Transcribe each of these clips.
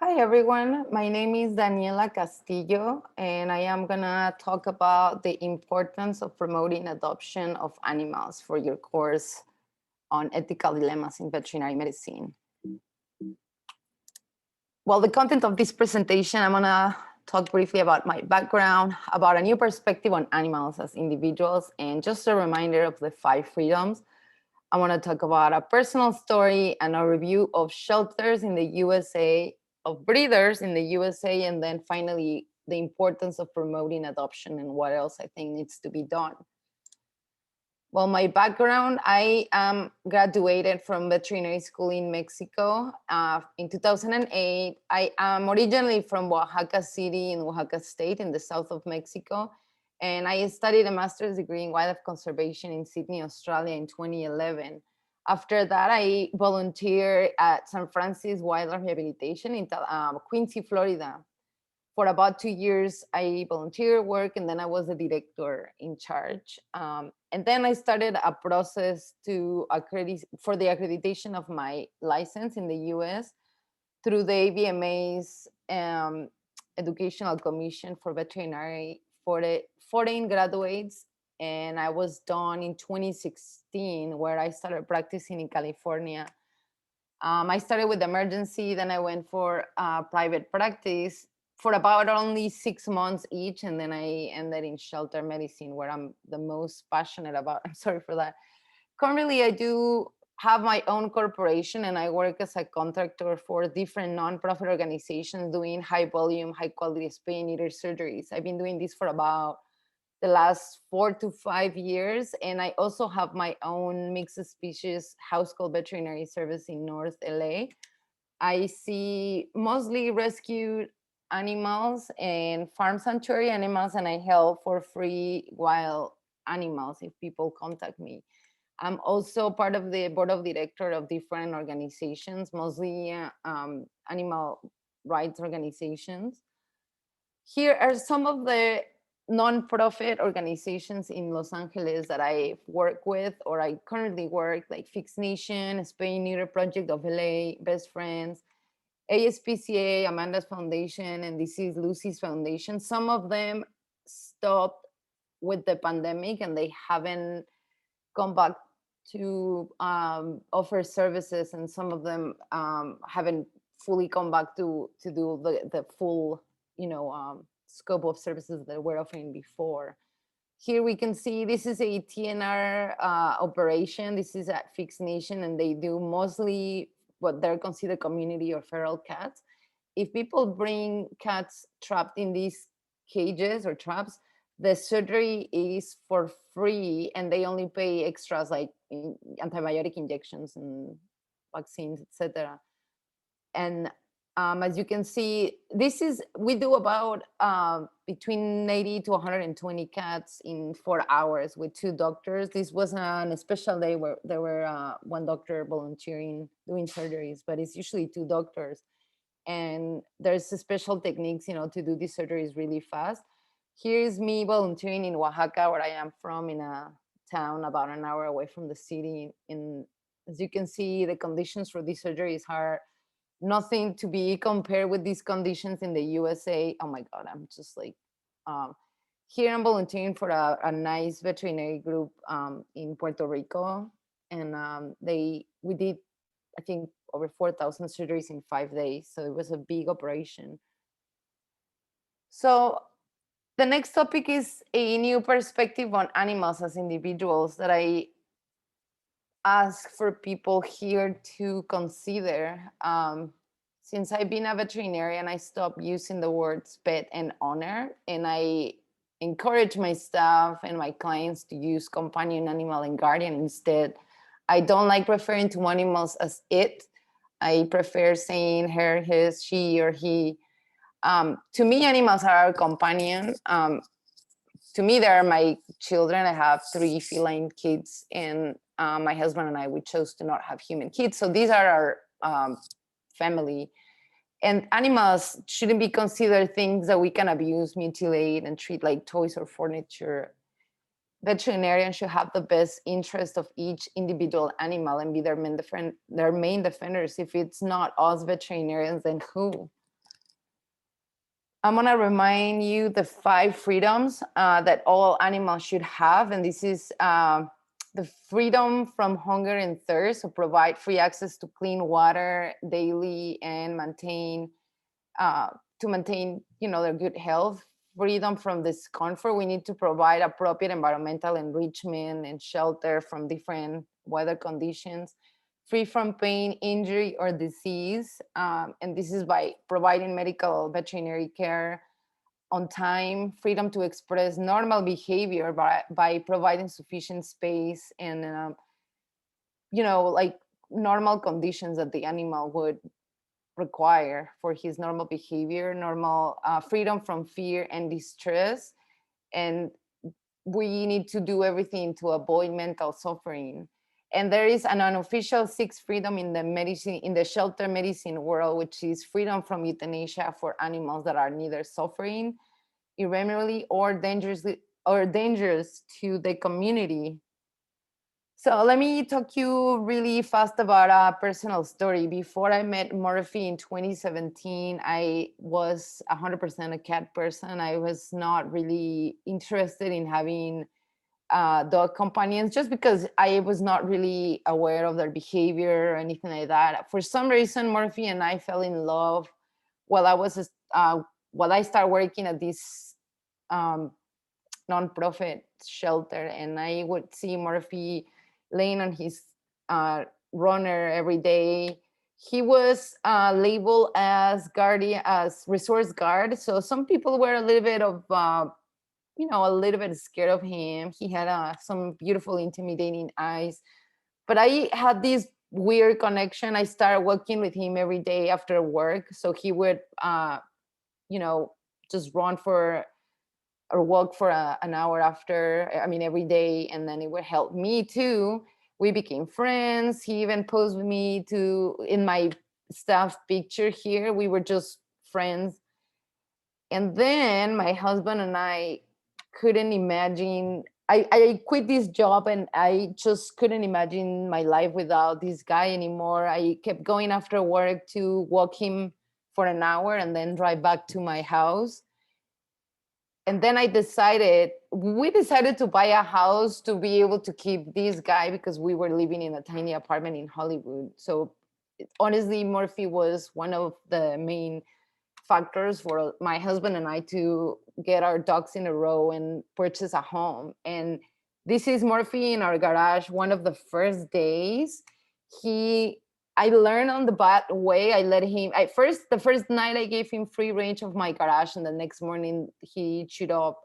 Hi everyone, my name is Daniela Castillo and I am gonna talk about the importance of promoting adoption of animals for your course on ethical dilemmas in veterinary medicine. Well, the content of this presentation, I'm gonna talk briefly about my background, about a new perspective on animals as individuals, and just a reminder of the 5 freedoms. I want to talk about a personal story and a review of shelters in the USA, of breeders in the USA, and then finally the importance of promoting adoption and what else I think needs to be done. Well, my background, I graduated from veterinary school in Mexico in 2008. I am originally from Oaxaca City in Oaxaca State in the south of Mexico. And I studied a master's degree in wildlife conservation in Sydney, Australia in 2011. After that, I volunteered at San Francisco Wildlife Rehabilitation in Quincy, Florida. For about 2 years, I volunteer work, and then I was the director in charge. And then I started a process to for the accreditation of my license in the US through the AVMA's Educational Commission for Veterinary for the foreign graduates. And I was done in 2016, where I started practicing in California. I started with emergency, then I went for private practice for about only 6 months each, and then I ended in shelter medicine, where I'm the most passionate about. I'm sorry for that. Currently, I do have my own corporation, and I work as a contractor for different nonprofit organizations doing high volume, high quality spay neuter surgeries. I've been doing this for about the last 4 to 5 years, and I also have my own mixed species house call veterinary service in North LA. I see mostly rescued animals and farm sanctuary animals, and I help for free wild animals if people contact me. I'm also part of the board of director of different organizations, mostly animal rights organizations. Here are some of the nonprofit organizations in Los Angeles that I work with, or I currently work, like Fix Nation, Spay Neuter Project of LA, Best Friends, ASPCA, Amanda's Foundation, and this is Lucy's Foundation. Some of them stopped with the pandemic and they haven't come back to offer services, and some of them haven't fully come back to do the full, scope of services that we're offering before. Here we can see this is a TNR operation. This is at Fix Nation, and they do mostly what they're considered community or feral cats. If people bring cats trapped in these cages or traps, the surgery is for free, and they only pay extras like antibiotic injections and vaccines, etc. And as you can see, we do about between 80 to 120 cats in 4 hours with 2 doctors. This was on a special day where there were 1 doctor volunteering doing surgeries, but it's usually 2 doctors. And there's special techniques, to do these surgeries really fast. Here's me volunteering in Oaxaca, where I am from, in a town about an hour away from the city. And as you can see, the conditions for these surgeries are nothing to be compared with these conditions in the USA. Oh my God, I'm just like, here I'm volunteering for a nice veterinary group in Puerto Rico. And we did, I think, over 4,000 surgeries in 5 days. So it was a big operation. So the next topic is a new perspective on animals as individuals that I ask for people here to consider. Since I've been a veterinarian, I stopped using the words pet and owner, and I encourage my staff and my clients to use companion animal and guardian instead. I don't like referring to animals as it. I prefer saying her, his, she, or he. To me, animals are our companion. To me, they are my children. I have 3 feline kids, and my husband and I, we chose to not have human kids. So these are our family. And animals shouldn't be considered things that we can abuse, mutilate, and treat like toys or furniture. Veterinarians should have the best interest of each individual animal and be their main defenders. If it's not us veterinarians, then who? I'm gonna remind you the 5 freedoms that all animals should have, and this is the freedom from hunger and thirst, so provide free access to clean water daily and maintain to maintain, their good health. Freedom from discomfort. We need to provide appropriate environmental enrichment and shelter from different weather conditions. Free from pain, injury, or disease. And this is by providing medical veterinary care on time. Freedom to express normal behavior by providing sufficient space and, like normal conditions that the animal would require for his normal behavior, normal freedom from fear and distress. And we need to do everything to avoid mental suffering. And there is an unofficial sixth freedom in the shelter medicine world, which is freedom from euthanasia for animals that are neither suffering irreparably or dangerous to the community. So let me talk you really fast about a personal story. Before I met Murphy in 2017, I was 100% a cat person. I was not really interested in having dog companions just because I was not really aware of their behavior or anything like that. For some reason, Murphy and I fell in love while while I started working at this um, nonprofit shelter, and I would see Murphy laying on his runner every day. He was labeled as guardian, as resource guard. So some people were a little bit of, a little bit scared of him. He had some beautiful, intimidating eyes. But I had this weird connection. I started working with him every day after work. So he would, you know, just run for or walk for an hour after, I mean, every day. And then it would help me too. We became friends. He even posed with me in my staff picture here. We were just friends. And then my husband and I couldn't imagine. I quit this job and I just couldn't imagine my life without this guy anymore. I kept going after work to walk him for an hour and then drive back to my house. And then we decided to buy a house to be able to keep this guy because we were living in a tiny apartment in Hollywood. So honestly, Murphy was one of the main factors for my husband and I to get our ducks in a row and purchase a home. And this is Murphy in our garage. One of the first days, he I learned on the bad way. I let him. The first night I gave him free range of my garage, and the next morning he chewed up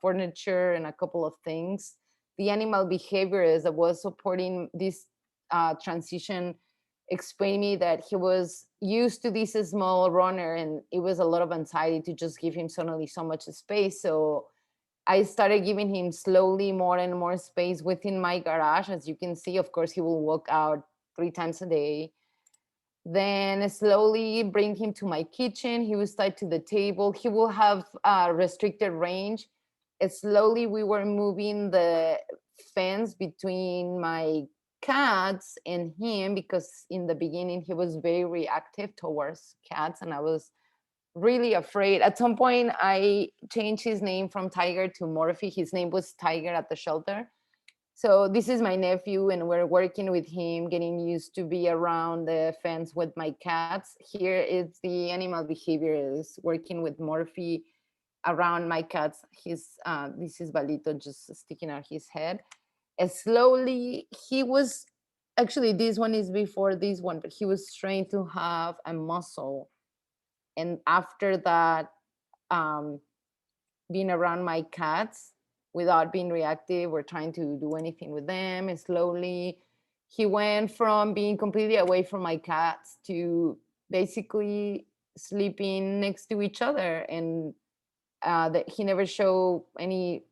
furniture and a couple of things. The animal behaviorist that was supporting this transition explained me that he was used to this small runner, and it was a lot of anxiety to just give him suddenly so much space. So I started giving him slowly more and more space within my garage. As you can see, of course, he will walk out 3 times a day. Then slowly bring him to my kitchen. He was tied to the table. He will have a restricted range. And slowly we were moving the fence between my cats and him because in the beginning he was very reactive towards cats and I was really afraid. At some point I changed his name from Tiger to Morphe. His name was Tiger at the shelter. So this is my nephew, and we're working with him, getting used to be around the fence with my cats. Here is the animal behavior is working with Morphe around my cats. This is Balito just sticking out his head. And slowly, he was actually this one is before this one, but he was trained to have a muscle. And after that, um, being around my cats without being reactive or trying to do anything with them. And slowly, he went from being completely away from my cats to basically sleeping next to each other, and that he never showed any,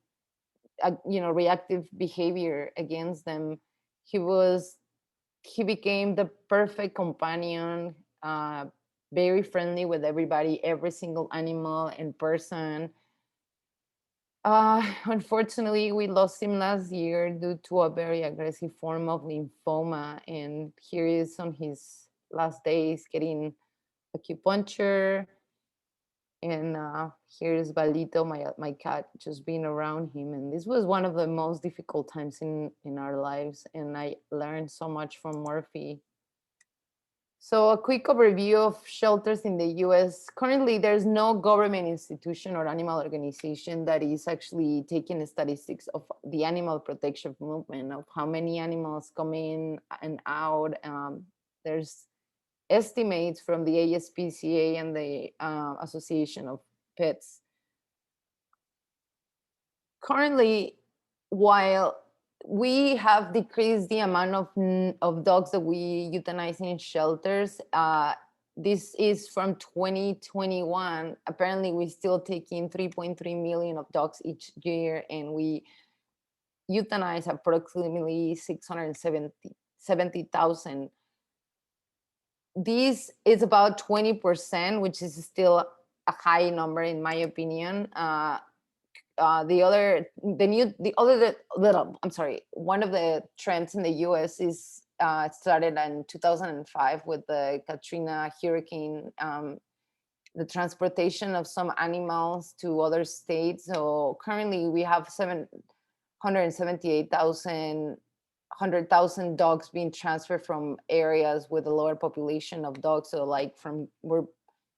reactive behavior against them. He was he became the perfect companion, very friendly with everybody, every single animal and person. Unfortunately, we lost him last year due to a very aggressive form of lymphoma, and here is on his last days getting acupuncture. And here's Balito, my cat, just being around him. And this was one of the most difficult times in our lives. And I learned so much from Murphy. So a quick overview of shelters in the US. Currently, there's no government institution or animal organization that is actually taking statistics of the animal protection movement, of how many animals come in and out. There's estimates from the ASPCA and the Association of Pets. Currently, while we have decreased the amount of dogs that we euthanize in shelters, this is from 2021. Apparently, we still take in 3.3 million of dogs each year, and we euthanize approximately 670,000. This is about 20%, which is still a high number in my opinion. One of the trends in the US is started in 2005 with the Katrina hurricane, the transportation of some animals to other states. So currently we have 778,000 100,000 dogs being transferred from areas with a lower population of dogs. So like we're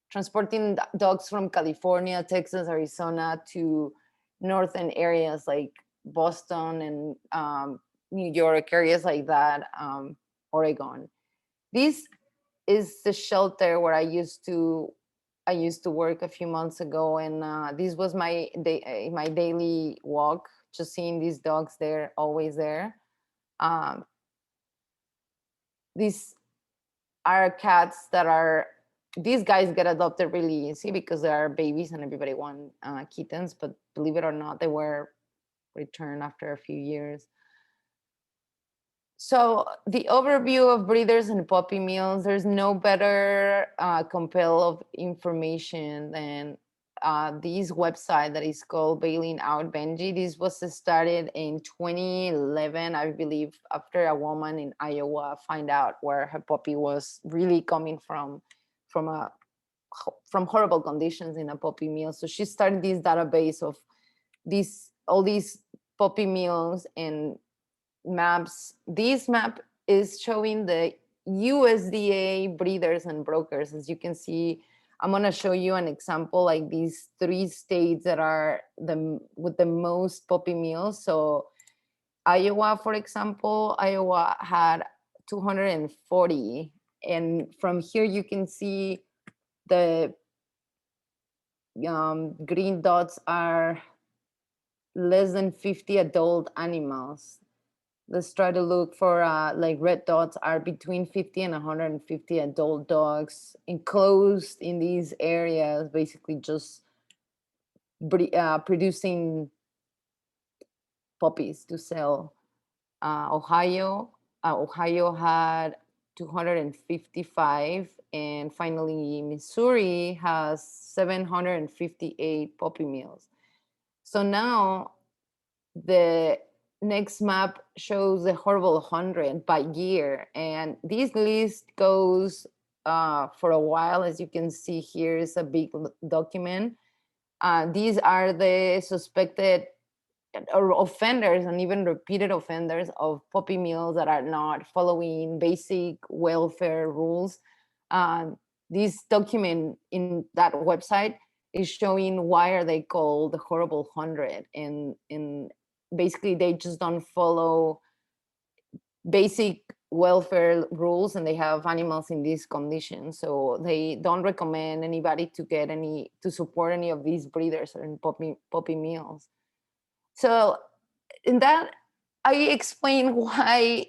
transporting dogs from California, Texas, Arizona to northern areas like Boston and New York, areas like that, Oregon. This is the shelter where I used to work a few months ago, and this was my daily walk, just seeing these dogs there, always there. These are cats that are, these guys get adopted really easy because they are babies and everybody wants kittens, but believe it or not, they were returned after a few years. So the overview of breeders and puppy mills, there's no better compile of information than this website that is called Bailing Out Benji. This was started in 2011, I believe, after a woman in Iowa find out where her puppy was really coming from horrible conditions in a puppy mill. So she started this database of all these puppy mills and maps. This map is showing the USDA breeders and brokers. As you can see, I'm going to show you an example, like these 3 states that are with the most puppy mills. So Iowa, for example, Iowa had 240. And from here you can see the green dots are less than 50 adult animals. Let's try to look for like red dots are between 50 and 150 adult dogs enclosed in these areas, basically just producing puppies to sell. Ohio had 255, and finally Missouri has 758 puppy mills. So now the next map shows the horrible 100 by year, and this list goes for a while. As you can see, here is a big document. These are the suspected or offenders and even repeated offenders of puppy mills that are not following basic welfare rules. This document in that website is showing why are they called the horrible 100, and basically they just don't follow basic welfare rules, and they have animals in these conditions. So they don't recommend anybody to support any of these breeders and puppy mills. So in that, I explain why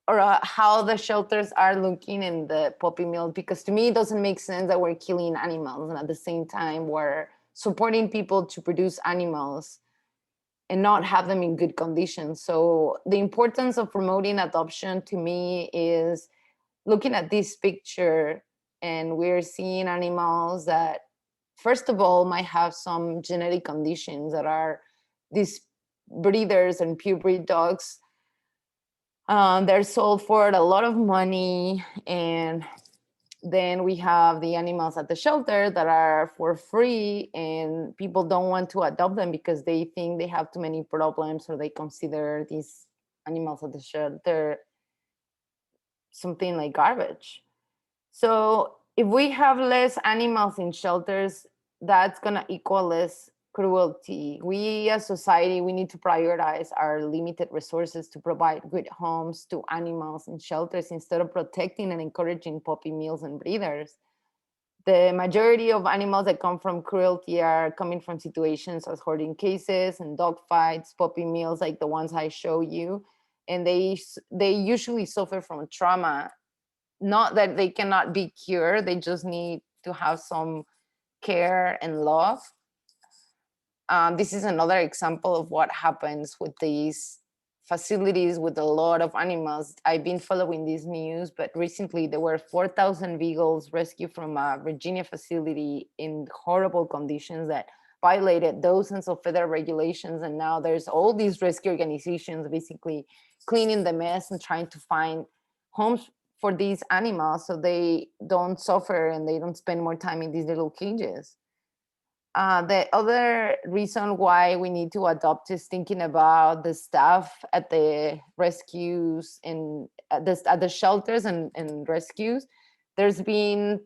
or how the shelters are looking in the puppy mill, because to me it doesn't make sense that we're killing animals and at the same time we're supporting people to produce animals and not have them in good conditions. So the importance of promoting adoption to me is looking at this picture, and we're seeing animals that first of all might have some genetic conditions that are these breeders and purebred dogs. They're sold for a lot of money, and Then we have the animals at the shelter that are for free, and people don't want to adopt them because they think they have too many problems, or they consider these animals at the shelter something like garbage. So if we have less animals in shelters, that's going to equal less cruelty. We as society, we need to prioritize our limited resources to provide good homes to animals in shelters instead of protecting and encouraging puppy mills and breeders. The majority of animals that come from cruelty are coming from situations as hoarding cases and dog fights, puppy mills like the ones I show you, and they usually suffer from trauma. Not that they cannot be cured, they just need to have some care and love. This is another example of what happens with these facilities with a lot of animals. I've been following this news, but recently there were 4,000 beagles rescued from a Virginia facility in horrible conditions that violated dozens of federal regulations. And now there's all these rescue organizations basically cleaning the mess and trying to find homes for these animals so they don't suffer and they don't spend more time in these little cages. The other reason why we need to adopt is thinking about the staff at the rescues and at the shelters and rescues. There's been,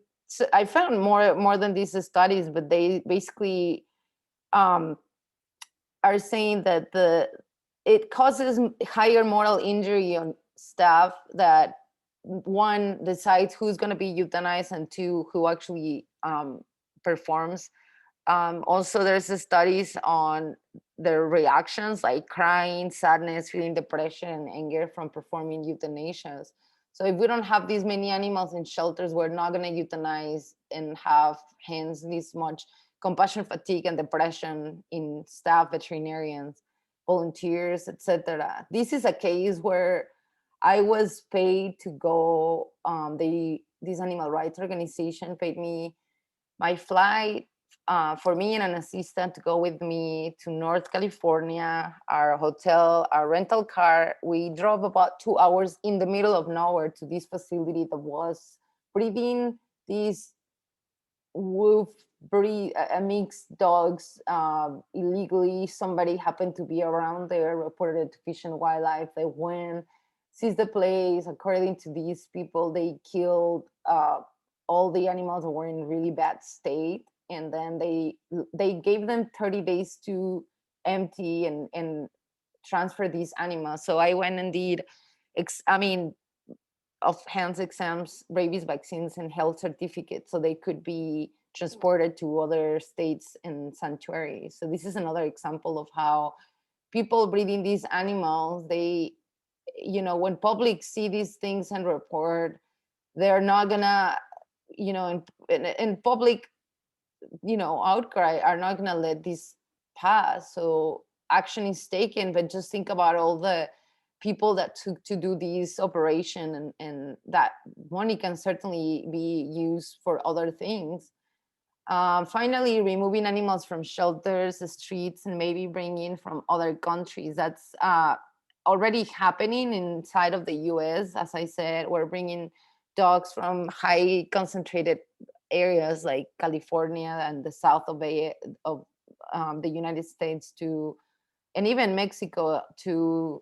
I found more than these studies, but they basically um, are saying that it causes higher moral injury on staff that one decides who's going to be euthanized and two who actually performs. Also, there's studies on their reactions like crying, sadness, feeling depression, and anger from performing euthanasias. So if we don't have these many animals in shelters, we're not going to euthanize and have hence this much compassion fatigue and depression in staff, veterinarians, volunteers, etc. This is a case where I was paid to go. This animal rights organization paid me my flight for me and an assistant to go with me to North California, our hotel, our rental car. We drove about 2 hours in the middle of nowhere to this facility that was breeding these wolf breed, mixed dogs illegally. Somebody happened to be around there, reported to Fish and Wildlife. They went, seized the place. According to these people, they killed all the animals that were in really bad state, and then they gave them 30 days to empty and transfer these animals. So I went and did of hands exams, rabies vaccines, and health certificates so they could be transported to other states and sanctuaries. So this is another example of how people breeding these animals, they, when public see these things and report, they're not gonna, in public, outcry, are not gonna let this pass. So action is taken, but just think about all the people that took to do this operation, and that money can certainly be used for other things. Finally, removing animals from shelters, streets, and maybe bringing from other countries. That's already happening inside of the US. As I said, we're bringing dogs from high concentrated areas like California and the south of the United States to, and even Mexico to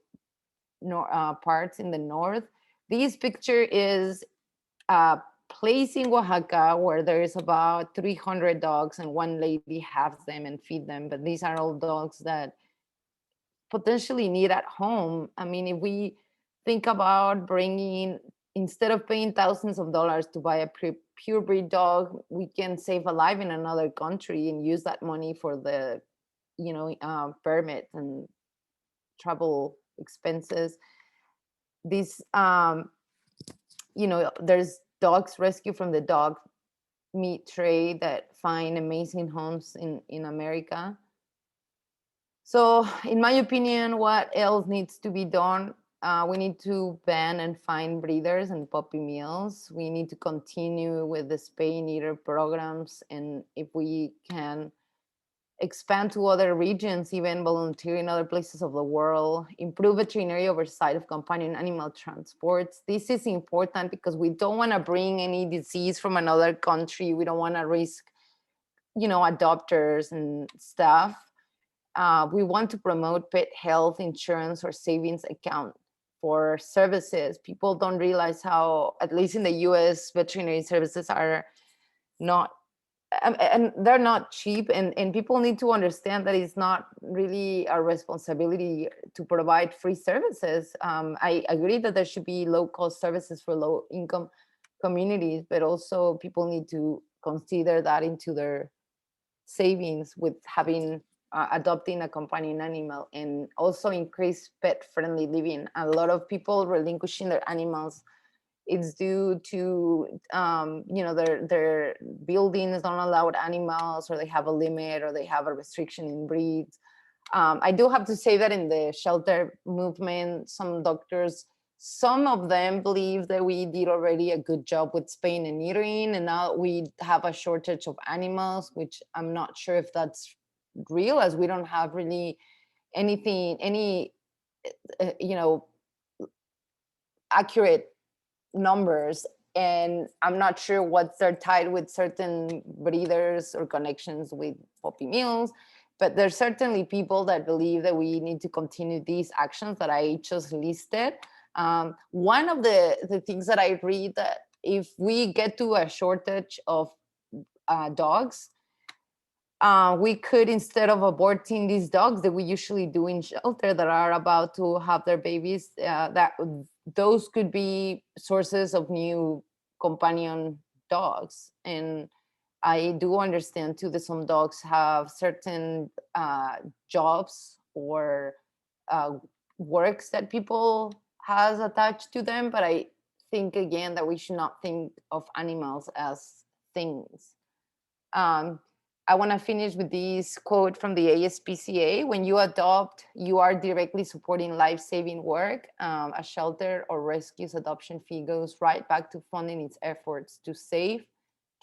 parts in the north. This picture is a place in Oaxaca where there is about 300 dogs, and one lady has them and feed them. But these are all dogs that potentially need at home. I mean, if we think about bringing, instead of paying thousands of dollars to buy a purebred dog, we can save a life in another country and use that money for the, permit and travel expenses. This, there's dogs rescued from the dog meat trade that find amazing homes in America. So, in my opinion, what else needs to be done? We need to ban and fine breeders and puppy mills. We need to continue with the spay neuter programs, and if we can, expand to other regions, even volunteer in other places of the world, improve veterinary oversight of companion animal transports. This is important because we don't want to bring any disease from another country. We don't want to risk, adopters and stuff. We want to promote pet health insurance or savings account for services. People don't realize how, at least in the US, veterinary services are not, and they're not cheap, and people need to understand that it's not really our responsibility to provide free services. I agree that there should be low-cost services for low-income communities, but also people need to consider that into their savings with having adopting a companion animal, and also increase pet-friendly living. A lot of people relinquishing their animals, it's due to their buildings don't allow animals, or they have a limit, or they have a restriction in breeds. I do have to say that in the shelter movement, some doctors, some of them believe that we did already a good job with spaying and neutering, and now we have a shortage of animals, which I'm not sure if that's real, as we don't have really any accurate numbers, and I'm not sure what they're tied with certain breeders or connections with puppy mills, but there's certainly people that believe that we need to continue these actions that I just listed. One of the things that I read, that if we get to a shortage of dogs, we could, instead of aborting these dogs that we usually do in shelter that are about to have their babies, that those could be sources of new companion dogs. And I do understand too that some dogs have certain jobs or works that people has attached to them, but I think again that we should not think of animals as things. I want to finish with this quote from the ASPCA. When you adopt, you are directly supporting life-saving work. A shelter or rescue's adoption fee goes right back to funding its efforts to save,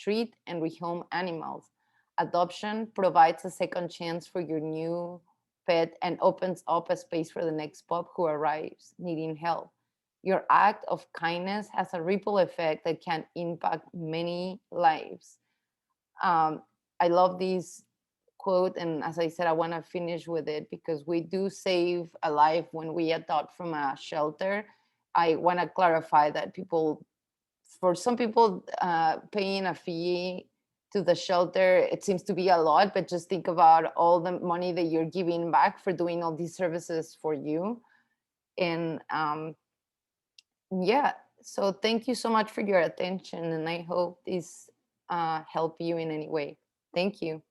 treat, and rehome animals. Adoption provides a second chance for your new pet and opens up a space for the next pup who arrives needing help. Your act of kindness has a ripple effect that can impact many lives. I love this quote, and as I said, I want to finish with it because we do save a life when we adopt from a shelter. I want to clarify that for some people, paying a fee to the shelter, it seems to be a lot, but just think about all the money that you're giving back for doing all these services for you. And yeah, so thank you so much for your attention, and I hope this helped you in any way. Thank you.